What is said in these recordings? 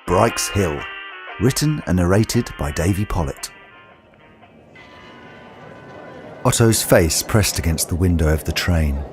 Brikes Hill, written and narrated by Davy Pollitt. Otto's face pressed against the window of the train.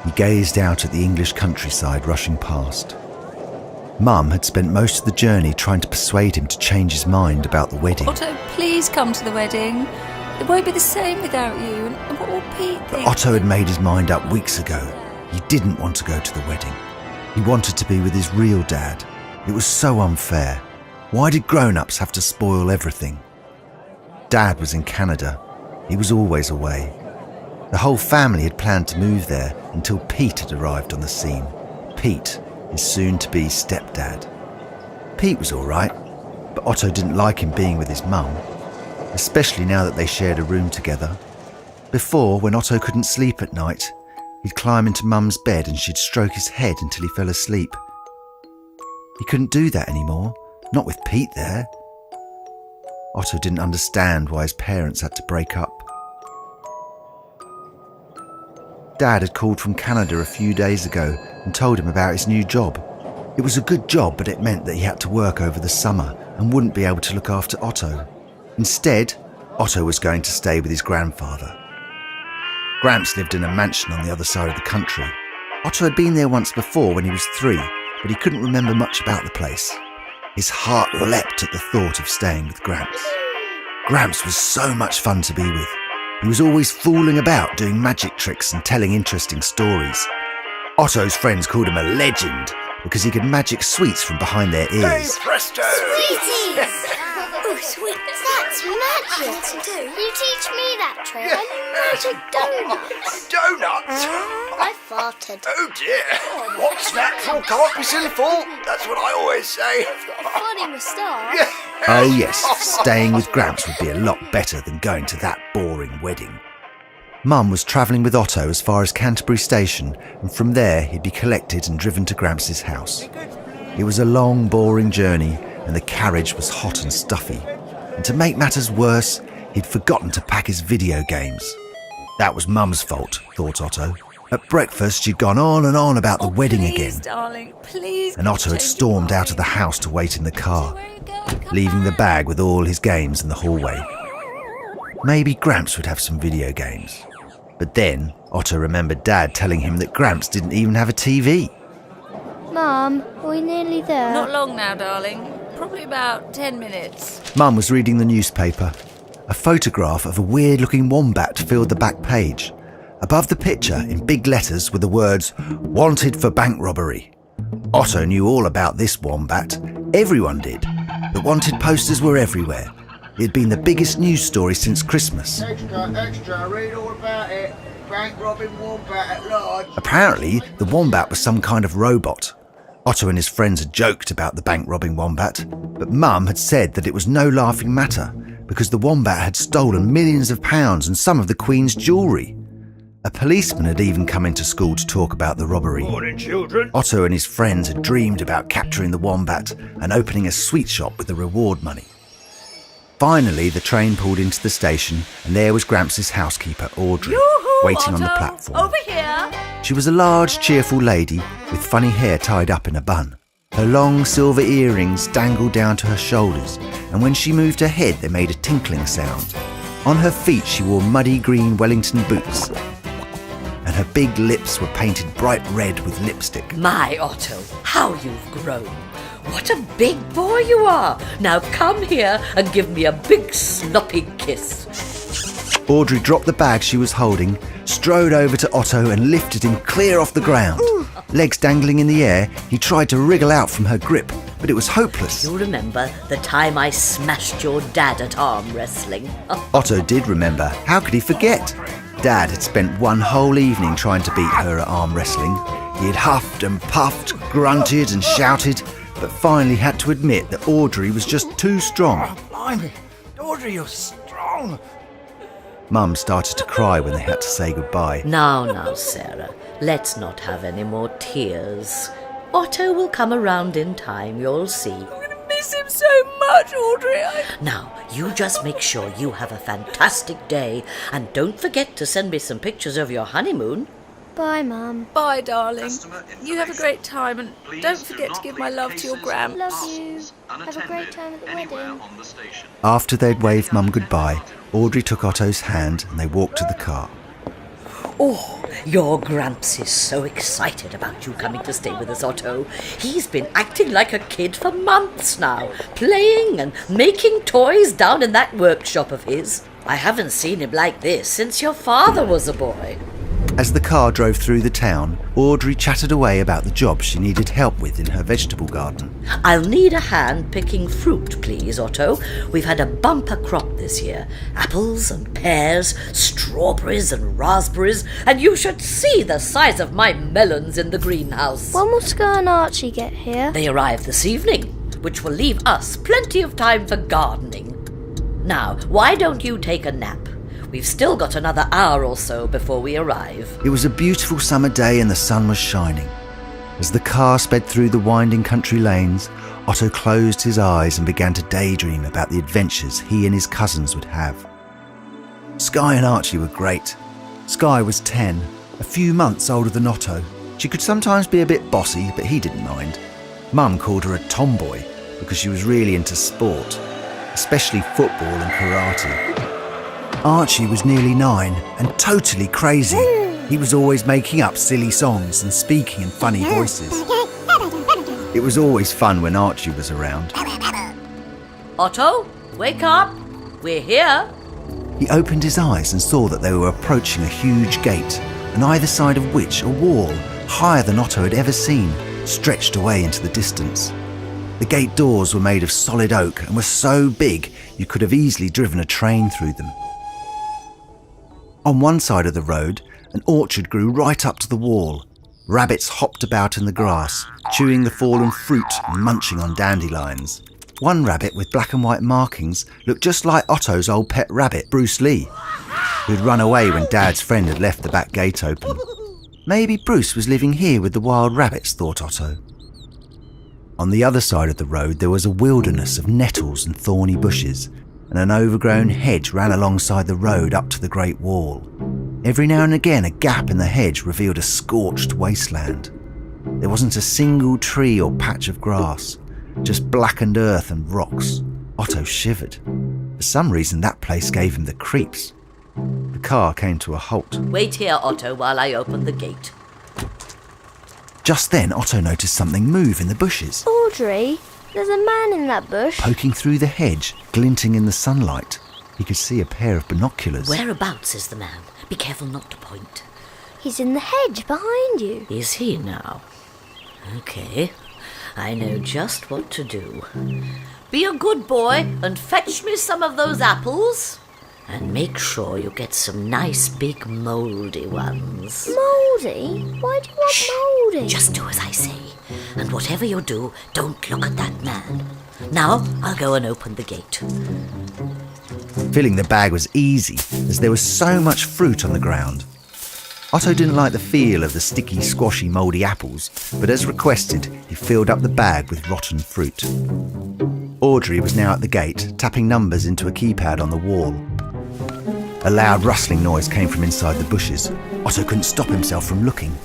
He gazed out at the English countryside rushing past. Mum had spent most of the journey trying to persuade him to change his mind about the wedding. Otto, please come to the wedding. It won't be the same without you. And what will Pete think? But Otto had made his mind up weeks ago. He didn't want to go to the wedding. He wanted to be with his real dad. It was so unfair. Why did grown-ups have to spoil everything? Dad was in Canada. He was always away. The whole family had planned to move there until Pete had arrived on the scene. Pete, his soon-to-be stepdad. Pete was all right, but Otto didn't like him being with his mum, especially now that they shared a room together. Before, when Otto couldn't sleep at night, he'd climb into Mum's bed and she'd stroke his head until he fell asleep. He couldn't do that anymore, not with Pete there. Otto didn't understand why his parents had to break up. Dad had called from Canada a few days ago and told him about his new job. It was a good job, but it meant that he had to work over the summer and wouldn't be able to look after Otto. Instead, Otto was going to stay with his grandfather. Gramps lived in a mansion on the other side of the country. Otto had been there once before when he was 3, but he couldn't remember much about the place. His heart leapt at the thought of staying with Gramps. Gramps was so much fun to be with. He was always fooling about, doing magic tricks and telling interesting stories. Otto's friends called him a legend because he could magic sweets from behind their ears. Hey, presto! Sweeties! Oh, sweet, that's magic. You teach me that trick. I know magic donuts. Donuts? I farted. Oh dear! What's natural can't be sinful. That's what I always say. Funny moustache. Oh yes, staying with Gramps would be a lot better than going to that boring wedding. Mum was travelling with Otto as far as Canterbury Station, and from there he'd be collected and driven to Gramps' house. It was a long, boring journey, and the carriage was hot and stuffy. And to make matters worse, he'd forgotten to pack his video games. That was Mum's fault, thought Otto. At breakfast, she'd gone on and on about the wedding please, again. Darling, please. And Otto had stormed out of the house to wait in the car, leaving the bag with all his games in the hallway. Maybe Gramps would have some video games. But then, Otto remembered Dad telling him that Gramps didn't even have a TV. Mum, are we nearly there? Not long now, darling. Probably about 10 minutes. Mum was reading the newspaper. A photograph of a weird-looking wombat filled the back page. Above the picture, in big letters, were the words, "Wanted for bank robbery." Otto knew all about this wombat. Everyone did. The wanted posters were everywhere. It had been the biggest news story since Christmas. Extra, read all about it. Bank robbing wombat at large. Apparently, the wombat was some kind of robot. Otto and his friends had joked about the bank-robbing wombat, but Mum had said that it was no laughing matter because the wombat had stolen millions of pounds and some of the Queen's jewellery. A policeman had even come into school to talk about the robbery. Morning, children. Otto and his friends had dreamed about capturing the wombat and opening a sweet shop with the reward money. Finally, the train pulled into the station, and there was Gramps' housekeeper, Audrey, waiting on the Otto, platform. Over here. She was a large, cheerful lady with funny hair tied up in a bun. Her long silver earrings dangled down to her shoulders, and when she moved her head, they made a tinkling sound. On her feet, she wore muddy green Wellington boots, and her big lips were painted bright red with lipstick. My Otto, how you've grown. What a big boy you are. Now come here and give me a big sloppy kiss. Audrey dropped the bag she was holding, strode over to Otto and lifted him clear off the ground. Legs dangling in the air, he tried to wriggle out from her grip, but it was hopeless. You remember the time I smashed your dad at arm wrestling? Otto did remember. How could he forget? Dad had spent one whole evening trying to beat her at arm wrestling. He had huffed and puffed, grunted and shouted, but finally had to admit that Audrey was just too strong. Blimey, Audrey, you're strong. Mum started to cry when they had to say goodbye. Now, Sarah, let's not have any more tears. Otto will come around in time, you'll see. I'm going to miss him so much, Audrey. Now, you just make sure you have a fantastic day, and don't forget to send me some pictures of your honeymoon. Bye, Mum. Bye, darling. You have a great time, and don't forget to give my love to your Gramps. Love you. Have a great time at the wedding. After they'd waved Mum goodbye, Audrey took Otto's hand and they walked to the car. Oh, your Gramps is so excited about you coming to stay with us, Otto. He's been acting like a kid for months now, playing and making toys down in that workshop of his. I haven't seen him like this since your father was a boy. As the car drove through the town, Audrey chatted away about the job she needed help with in her vegetable garden. I'll need a hand picking fruit, please, Otto. We've had a bumper crop this year. Apples and pears, strawberries and raspberries, and you should see the size of my melons in the greenhouse. When will Skye and Archie get here? They arrive this evening, which will leave us plenty of time for gardening. Now, why don't you take a nap? We've still got another hour or so before we arrive. It was a beautiful summer day and the sun was shining. As the car sped through the winding country lanes, Otto closed his eyes and began to daydream about the adventures he and his cousins would have. Skye and Archie were great. Skye was 10, a few months older than Otto. She could sometimes be a bit bossy, but he didn't mind. Mum called her a tomboy because she was really into sport, especially football and karate. Archie was nearly 9 and totally crazy. He was always making up silly songs and speaking in funny voices. It was always fun when Archie was around. Otto, wake up! We're here! He opened his eyes and saw that they were approaching a huge gate, on either side of which a wall, higher than Otto had ever seen, stretched away into the distance. The gate doors were made of solid oak and were so big you could have easily driven a train through them. On one side of the road, an orchard grew right up to the wall. Rabbits hopped about in the grass, chewing the fallen fruit and munching on dandelions. One rabbit with black and white markings looked just like Otto's old pet rabbit, Bruce Lee, who'd run away when Dad's friend had left the back gate open. Maybe Bruce was living here with the wild rabbits, thought Otto. On the other side of the road there was a wilderness of nettles and thorny bushes, and an overgrown hedge ran alongside the road up to the Great Wall. Every now and again a gap in the hedge revealed a scorched wasteland. There wasn't a single tree or patch of grass, just blackened earth and rocks. Otto shivered. For some reason that place gave him the creeps. The car came to a halt. Wait here, Otto, while I open the gate. Just then Otto noticed something move in the bushes. Audrey, there's a man in that bush. Poking through the hedge, glinting in the sunlight, he could see a pair of binoculars. Whereabouts is the man? Be careful not to point. He's in the hedge behind you. Is he now? Okay, I know just what to do. Be a good boy and fetch me some of those apples. And make sure you get some nice big mouldy ones. Mouldy? Why do you want mouldy? Just do as I say. And whatever you do, don't look at that man. Now, I'll go and open the gate. Filling the bag was easy, as there was so much fruit on the ground. Otto didn't like the feel of the sticky, squashy, mouldy apples, but as requested, he filled up the bag with rotten fruit. Audrey was now at the gate, tapping numbers into a keypad on the wall. A loud rustling noise came from inside the bushes. Otto couldn't stop himself from looking.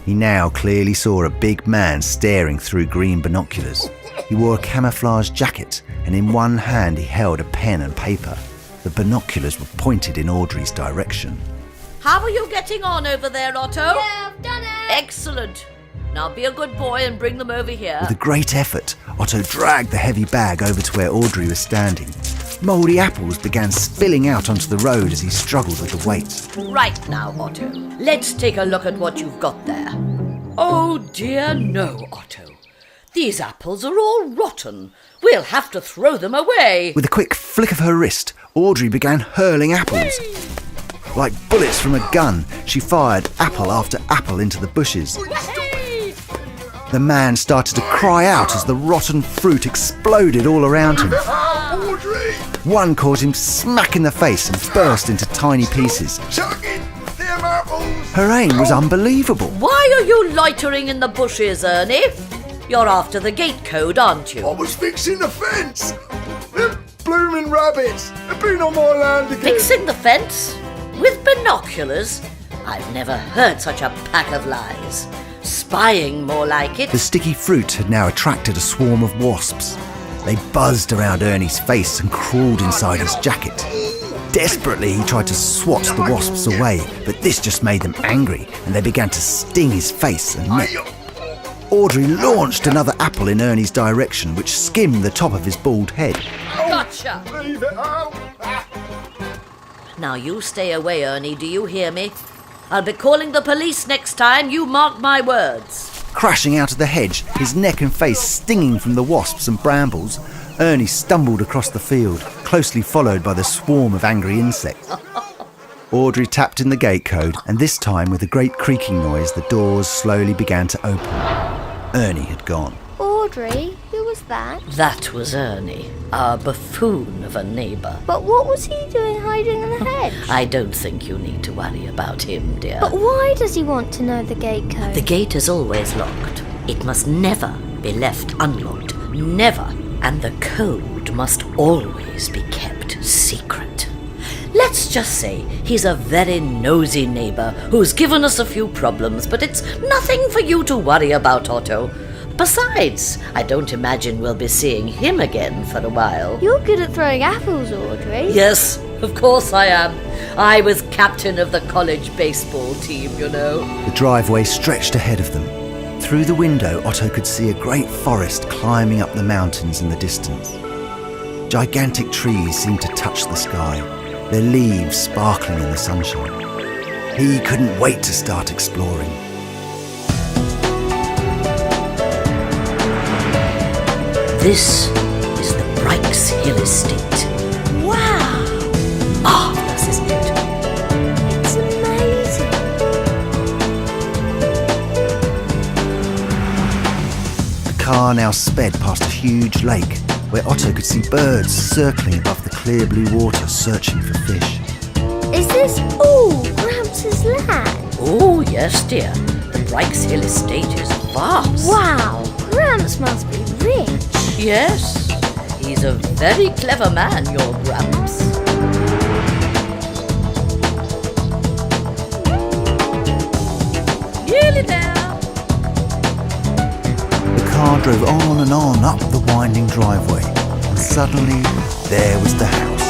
He now clearly saw a big man staring through green binoculars. He wore a camouflage jacket, and in one hand he held a pen and paper. The binoculars were pointed in Audrey's direction. How are you getting on over there, Otto? Yeah, I've done it. Excellent. Now be a good boy and bring them over here. With a great effort, Otto dragged the heavy bag over to where Audrey was standing. Mouldy apples began spilling out onto the road as he struggled with the weight. Right now, Otto, let's take a look at what you've got there. Oh dear no, Otto. These apples are all rotten. We'll have to throw them away. With a quick flick of her wrist, Audrey began hurling apples. Like bullets from a gun, she fired apple after apple into the bushes. The man started to cry out as the rotten fruit exploded all around him. Audrey! One caught him smack in the face and burst into tiny pieces. Chucking them apples! Her aim was unbelievable. Why are you loitering in the bushes, Ernie? You're after the gate code, aren't I you? was fixing the fence. Them blooming rabbits have been on my land again. Fixing the fence? With binoculars? I've never heard such a pack of lies. Spying, more like it. The sticky fruit had now attracted a swarm of wasps. They buzzed around Ernie's face and crawled inside his jacket. Desperately, he tried to swat the wasps away, but this just made them angry, and they began to sting his face and neck. Audrey launched another apple in Ernie's direction, which skimmed the top of his bald head. Gotcha! Leave it out. Now you stay away, Ernie, do you hear me? I'll be calling the police next time, you mark my words. Crashing out of the hedge, his neck and face stinging from the wasps and brambles, Ernie stumbled across the field, closely followed by the swarm of angry insects. Audrey tapped in the gate code, and this time, with a great creaking noise, the doors slowly began to open. Ernie had gone. Audrey, who was that? That was Ernie, our buffoon of a neighbour. But what was he doing hiding in the hedge? I don't think you need to worry about him, dear. But why does he want to know the gate code? The gate is always locked. It must never be left unlocked. Never. And the code must always be kept secret. Let's just say he's a very nosy neighbour who's given us a few problems, but it's nothing for you to worry about, Otto. Besides, I don't imagine we'll be seeing him again for a while. You're good at throwing apples, Audrey. Yes, of course I am. I was captain of the college baseball team, you know. The driveway stretched ahead of them. Through the window, Otto could see a great forest climbing up the mountains in the distance. Gigantic trees seemed to touch the sky, their leaves sparkling in the sunshine. He couldn't wait to start exploring. This is the Brikes Hill Estate. Wow! Marvellous, isn't it? It's amazing. The car now sped past a huge lake, where Otto could see birds circling above the clear blue water searching for fish. Is this all Gramps' land? Oh, yes, dear. The Brikes Hill Estate is vast. Wow, Gramps must be rich. Yes, he's a very clever man, your Gramps. Nearly there. The car drove on and on up the winding driveway, and suddenly there was the house.